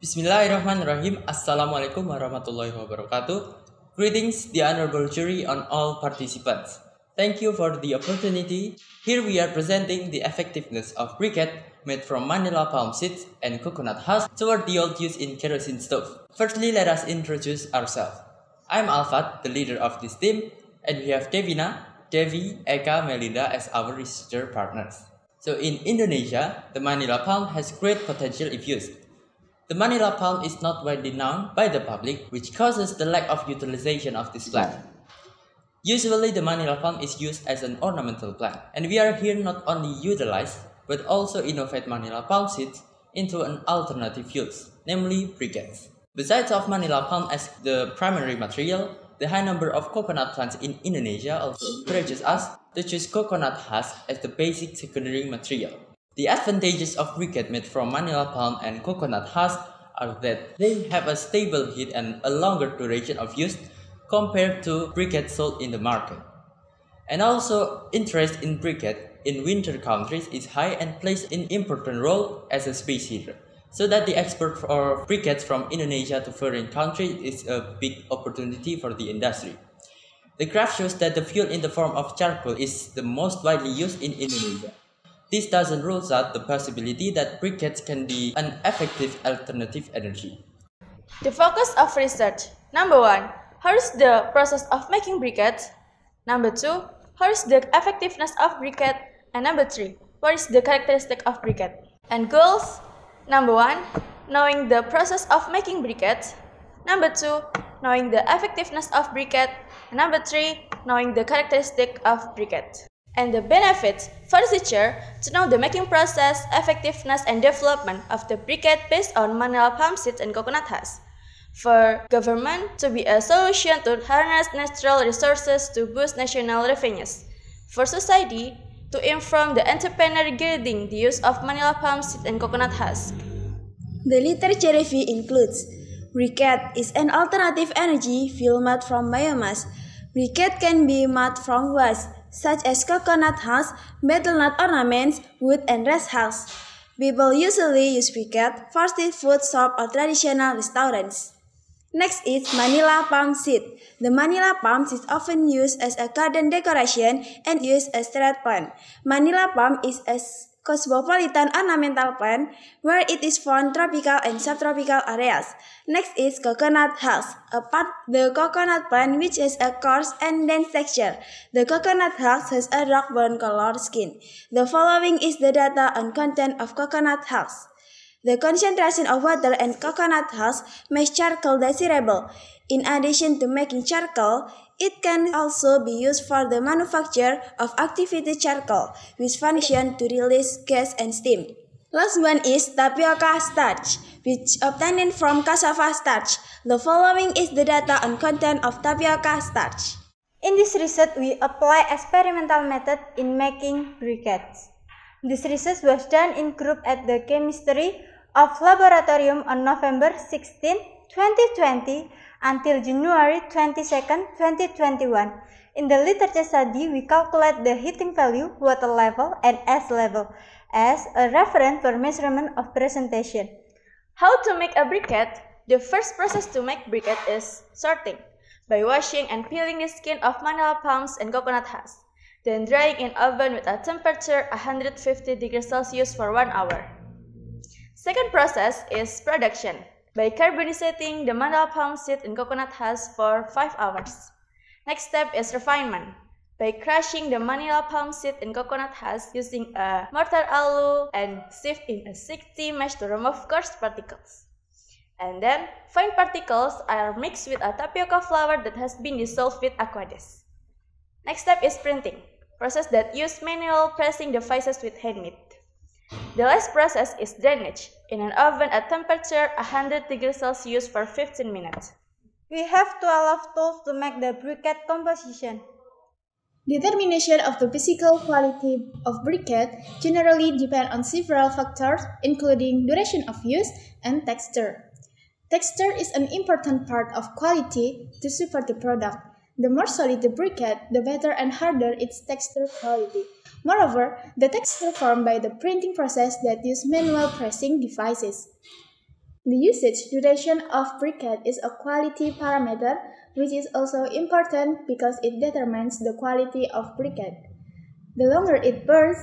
Bismillahirrahmanirrahim. Assalamualaikum warahmatullahi wabarakatuh. Greetings, the honorable jury, on all participants. Thank you for the opportunity. Here we are presenting the effectiveness of briquette made from Manila palm seeds and coconut husk toward the old use in kerosene stove. Firstly, let us introduce ourselves. I'm Alfat, the leader of this team, and we have Devina, Devi, Eka, Melinda as our researcher partners. So in Indonesia, the Manila palm has great potential if used. The Manila palm is not widely known by the public, which causes the lack of utilization of this plant. Usually, the Manila palm is used as an ornamental plant, and we are here not only utilize, but also innovate Manila palm seeds into an alternative use, namely briquettes. Besides of Manila palm as the primary material, the high number of coconut plants in Indonesia also encourages us to choose coconut husk as the basic secondary material. The advantages of briquette made from Manila palm and coconut husk are that they have a stable heat and a longer duration of use compared to briquette sold in the market. And also, interest in briquette in winter countries is high and plays an important role as a space heater, so that the export of briquettes from Indonesia to foreign countries is a big opportunity for the industry. The graph shows that the fuel in the form of charcoal is the most widely used in Indonesia. This doesn't rule out the possibility that briquettes can be an effective alternative energy. The focus of research. Number 1. How is the process of making briquettes? Number 2. How is the effectiveness of briquette? And number 3. What is the characteristic of briquette? And goals. Number 1. Knowing the process of making briquettes. Number 2. Knowing the effectiveness of briquette. And number 3. Knowing the characteristic of briquette. And the benefits for the teacher to know the making process, effectiveness, and development of the briquette based on Manila palm seeds and coconut husk. For government to be a solution to harness natural resources to boost national revenues. For society to inform the entrepreneur regarding the use of Manila palm seeds and coconut husk. The literature review includes: briquette is an alternative energy fuel made from biomass. Briquette can be made from waste, such as coconut husk, betel nut ornaments, wood, and rice hulls. People usually use briquette for street food shops or traditional restaurants. Next is Manila palm seed. The Manila palm is often used as a garden decoration and used as street plant. Manila palm is a cosmopolitan ornamental plant where it is found tropical and subtropical areas. Next is coconut husk, a part of the coconut plant which has a coarse and dense texture. The coconut husk has a dark brown colored skin. The following is the data on content of coconut husk. The concentration of water and coconut husk makes charcoal desirable. In addition to making charcoal, it can also be used for the manufacture of activated charcoal, which function to release gas and steam. Last one is tapioca starch, which obtained from cassava starch. The following is the data on content of tapioca starch. In this research, we apply experimental method in making briquettes. This research was done in group at the chemistry of laboratorium on November 16, 2020 until January 22, 2021. In the literature study, we calculate the heating value, water level, and ash level as a reference for measurement of presentation. How to make a briquette? The first process to make briquette is sorting, by washing and peeling the skin of Manila palms and coconut husk, then drying in oven with a temperature 150 degrees Celsius for 1 hour. Second process is production, by carbonating the Manila palm seed and coconut husk for 5 hours. Next step is refinement, by crushing the Manila palm seed and coconut husk using a mortar alu and sieve in a 60 mesh to remove coarse particles. And then, fine particles are mixed with a tapioca flour that has been dissolved with aqueous. Next step is printing, process that uses manual pressing devices with handmade. The last process is drainage, in an oven at temperature 100 degrees Celsius for 15 minutes. We have 12 tools to make the briquette composition. Determination of the physical quality of briquette generally depend on several factors, including duration of use and texture. Texture is an important part of quality to support the product. The more solid the briquette, the better and harder its texture quality. Moreover, the texture formed by the printing process that use manual pressing devices. The usage duration of briquette is a quality parameter which is also important because it determines the quality of briquette. The longer it burns,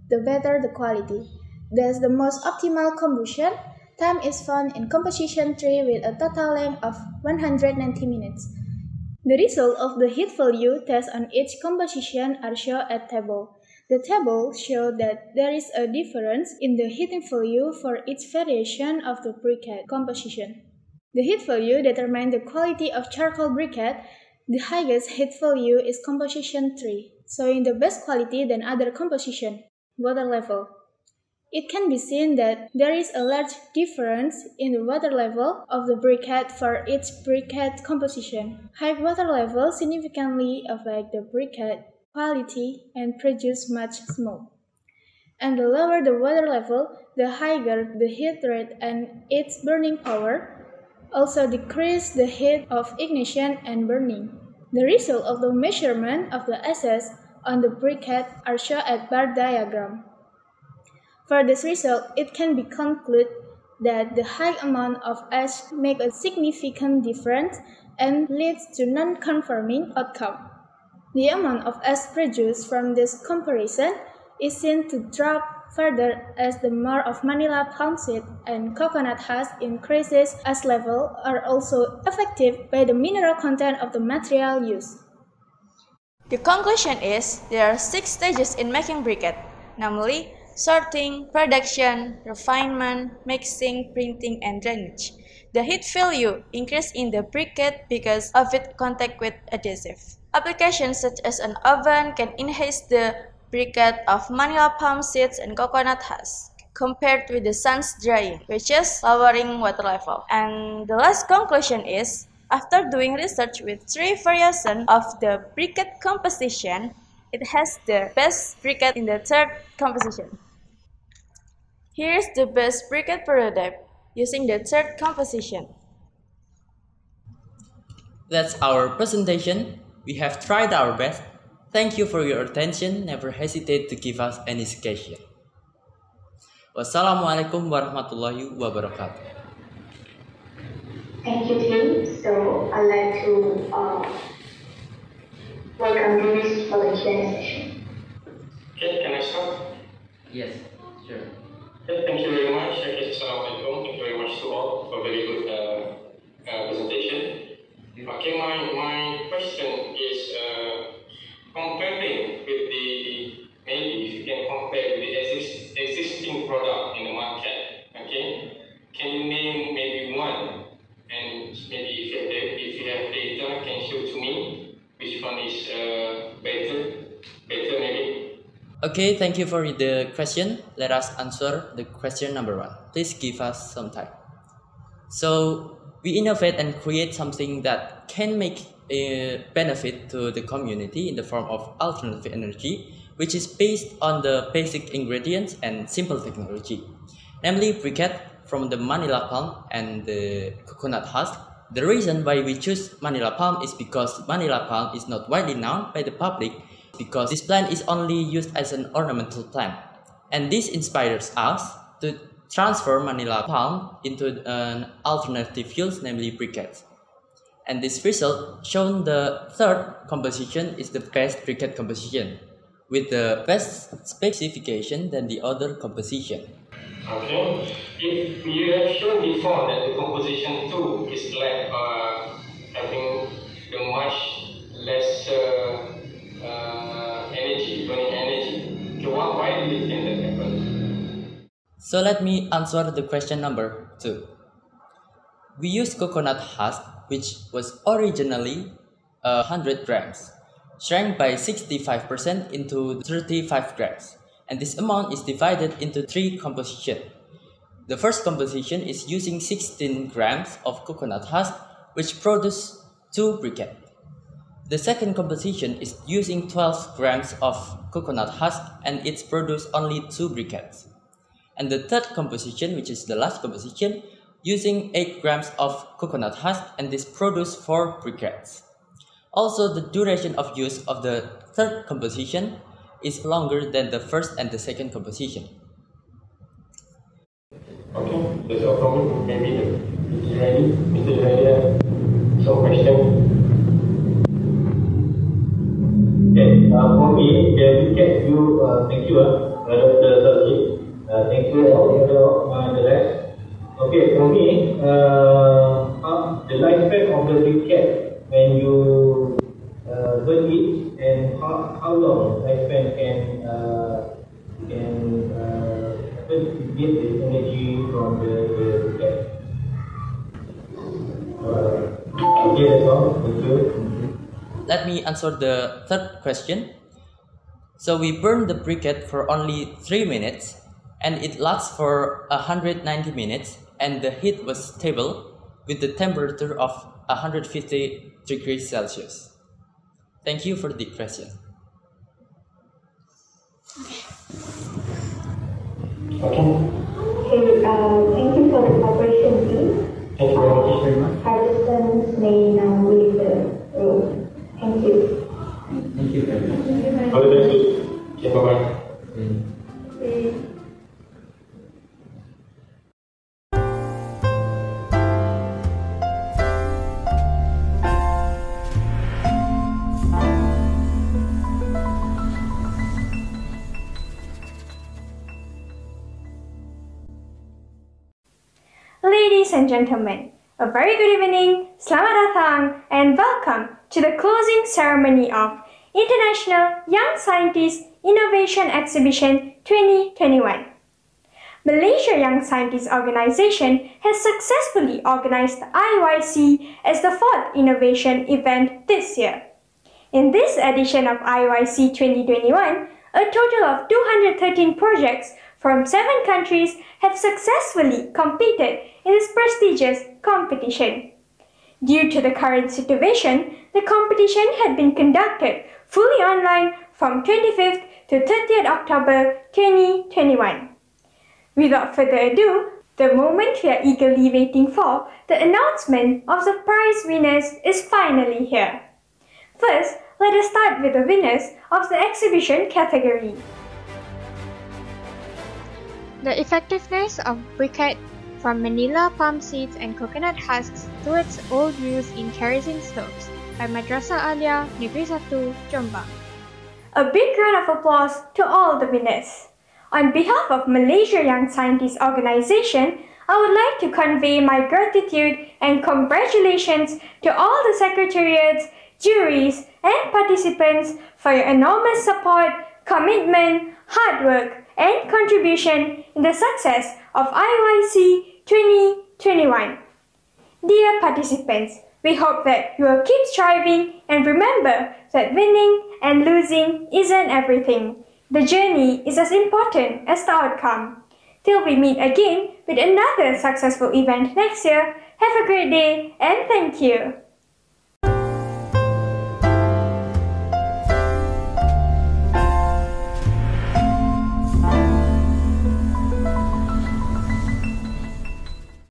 the better the quality. Thus, the most optimal combustion time is found in composition 3 with a total length of 190 minutes. The result of the heat value test on each composition are shown at table. The table shows that there is a difference in the heating value for each variation of the briquette composition. The heat value determines the quality of charcoal briquette. The highest heat value is composition 3, showing the best quality than other composition. Water level. It can be seen that there is a large difference in the water level of the briquette for each briquette composition. High water level significantly affect the briquette quality and produce much smoke. And the lower the water level, the higher the heat rate and its burning power, also decrease the heat of ignition and burning. The result of the measurement of the ashes on the briquette are shown at bar diagram. For this result, it can be concluded that the high amount of ash makes a significant difference and leads to non-conforming outcome. The amount of ash produced from this comparison is seen to drop further as the more of Manila palm seed and coconut husk increases ash level are also affected by the mineral content of the material used. The conclusion is there are 6 stages in making briquette, namely sorting, production, refinement, mixing, printing, and drainage. The heat value increases in the briquette because of its contact with adhesive. Applications such as an oven can enhance the briquette of Manila palm seeds and coconut husk compared with the sun's drying, which is lowering water level. And the last conclusion is, after doing research with 3 variations of the briquette composition, it has the best briquette in the 3rd composition. Here is the best briquette prototype using the 3rd composition. That's our presentation. We have tried our best. Thank you for your attention. Never hesitate to give us any suggestion. Wassalamualaikum warahmatullahi wabarakatuh. Thank you, team. So I'd like to welcome Dennis for the Q&A session. Okay, can I start? Yes, sure. Okay, thank you very much. Assalamualaikum. Thank you very much to all for a very good presentation. Okay, my question is comparing with maybe if you can compare with the existing product in the market. Okay, can you name maybe one? And maybe if you have data, can you show to me which one is better maybe? Okay, thank you for the question. Let us answer the question number 1. Please give us some time. So, we innovate and create something that can make a benefit to the community in the form of alternative energy, which is based on the basic ingredients and simple technology, namely briquette from the Manila palm and the coconut husk. The reason why we choose Manila palm is because Manila palm is not widely known by the public because this plant is only used as an ornamental plant. And this inspires us to transfer Manila palm into an alternative fuels, namely briquettes. And this result shown the 3rd composition is the best briquette composition with the best specification than the other composition. Okay, if you have shown before that the composition 2 is like having the much less burning energy, okay, why do you think that happens? So let me answer the question number 2. We used coconut husk, which was originally 100 grams, shrank by 65% into 35 grams. And this amount is divided into 3 compositions. The first composition is using 16 grams of coconut husk, which produce 2 briquettes. The second composition is using 12 grams of coconut husk and it's produced only 2 briquettes. And the third composition, which is the last composition, using 8 grams of coconut husk and this produce 4 briquettes. Also, the duration of use of the third composition is longer than the first and the second composition. Okay, that's all from me. Maybe Mr. Ready. Mr. Ready, some question. Okay, for me, the briquette you, thank you, Dr. Sarji. Thank you all the rest. Okay, for me, the lifespan of the briquette when you burn it, and how long lifespan can get the energy from the briquette. Okay, that's all. Thank you. Let me answer the third question. So we burn the briquette for only 3 minutes, and it lasts for 190 minutes, and the heat was stable with the temperature of 150 degrees Celsius. Thank you for the question. Okay. Thank you for the cooperation, team. Thank you very much. Participants may now leave the room. Thank you. Thank you very much. All the best. Okay, bye-bye. Ladies and gentlemen, a very good evening, selamat datang, and welcome to the closing ceremony of International Young Scientist Innovation Exhibition 2021. Malaysia Young Scientist Organization has successfully organized the IYC as the 4th innovation event this year. In this edition of IYC 2021, a total of 213 projects from 7 countries have successfully competed in this prestigious competition. Due to the current situation, the competition had been conducted fully online from 25th to 30th October 2021. Without further ado, the moment we are eagerly waiting for, the announcement of the prize winners is finally here. First, let us start with the winners of the exhibition category. The effectiveness of briquette from Manila palm seeds and coconut husks to its old use in kerosene stoves by Madrasah Alia Negeri 1, Jombang. A big round of applause to all the winners. On behalf of Malaysia Young Scientist Organization, I would like to convey my gratitude and congratulations to all the secretariats, juries, and participants for your enormous support, commitment, hard work, and contribution in the success of IYC 2021. Dear participants, we hope that you will keep striving and remember that winning and losing isn't everything. The journey is as important as the outcome. Till we meet again with another successful event next year, have a great day and thank you.